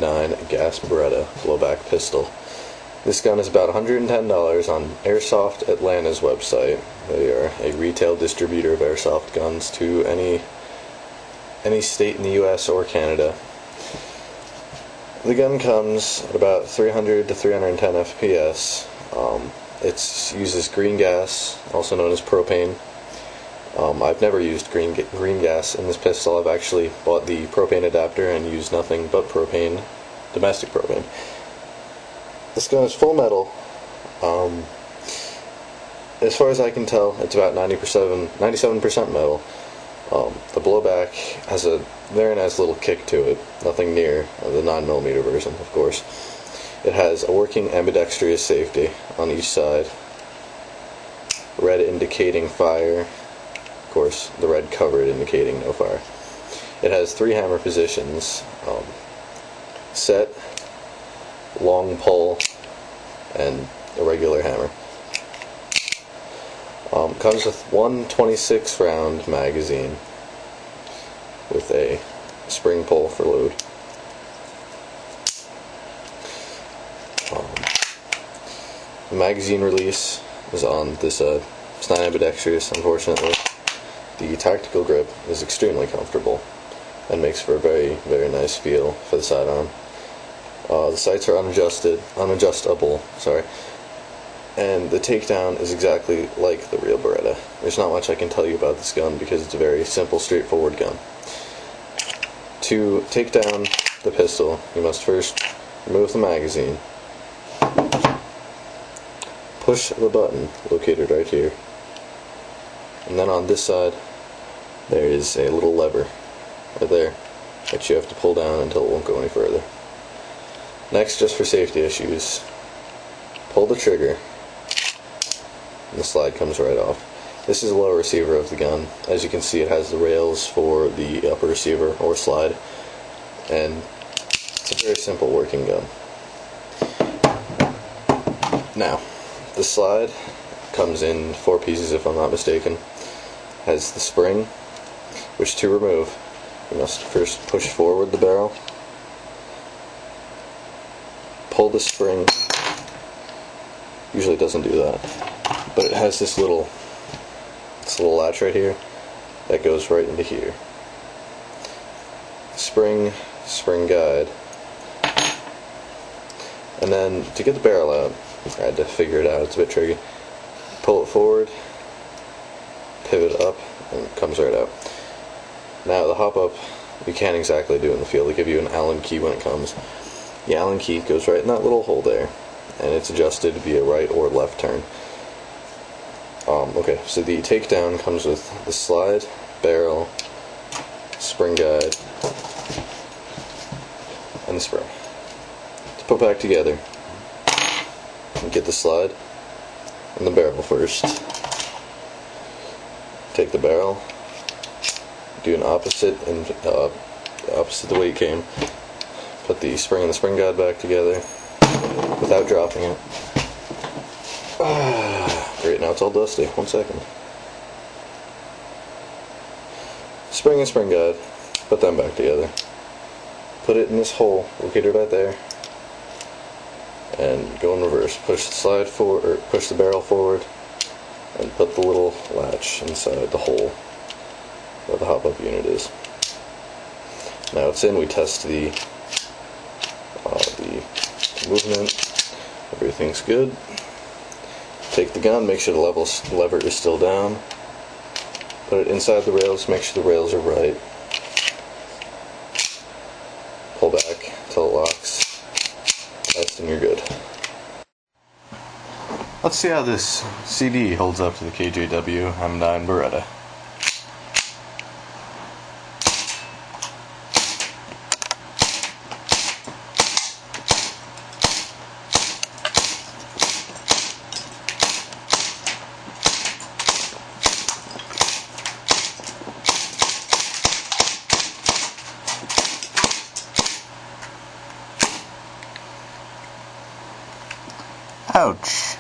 1999 gas Beretta blowback pistol. This gun is about $110 on AIrsoft Atlanta's website. They are a retail distributor of airsoft guns to any state in the US or Canada. The gun comes at about 300 to 310 FPS. It uses green gas, also known as propane. I've never used green gas in this pistol. I've actually bought the propane adapter and used nothing but propane, domestic propane. This gun is full metal. As far as I can tell, it's about 97% metal. The blowback has a very nice little kick to it, nothing near the 9mm version, of course. It has a working ambidextrious safety on each side, red indicating fire, of course the red covered indicating no fire. It has 3 hammer positions, set, long pull, and a regular hammer. Comes with one 26 round magazine with a spring pull for load. The magazine release is on this side. It's not ambidextrous, unfortunately. The tactical grip is extremely comfortable and makes for a very, very nice feel for the sidearm. The sights are unadjustable, and the takedown is exactly like the real Beretta. There's not much I can tell you about this gun because it's a very simple, straightforward gun. To take down the pistol, you must first remove the magazine, push the button located right here, and then on this side there is a little lever right there that you have to pull down until it won't go any further. Next, just for safety issues, pull the trigger and the slide comes right off. This is the lower receiver of the gun. As you can see, it has the rails for the upper receiver or slide, and it's a very simple working gun. Now, the slide comes in 4 pieces if I'm not mistaken. Has the spring, which to remove, you must first push forward the barrel, pull the spring. Usually it doesn't do that, but it has this little latch right here that goes right into here. Spring guide, and then to get the barrel out, I had to figure it out. It's a bit tricky. Pull it forward, pivot up, and it comes right out. Now the hop up, you can't exactly do in the field. They give you an Allen key when it comes. The Allen key goes right in that little hole there, and it's adjusted via right or left turn. Okay, so the takedown comes with the slide, barrel, spring guide, and the spring. To put back together, and get the slide and the barrel first. Take the barrel, do an opposite the way it came. Put the spring and the spring guide back together without dropping it. Great, now it's all dusty. 1 second. Spring and spring guide, put them back together. Put it in this hole located right there, and go in reverse. Push the slide forward, or push the barrel forward, and put the little latch inside the hole where the hop-up unit is. Now it's in. We test the movement. Everything's good. Take the gun, make sure the lever is still down. Put it inside the rails, make sure the rails are right. Pull back until it locks. Test and you're good. Let's see how this CD holds up to the K.J.W. M9 Beretta. Ouch.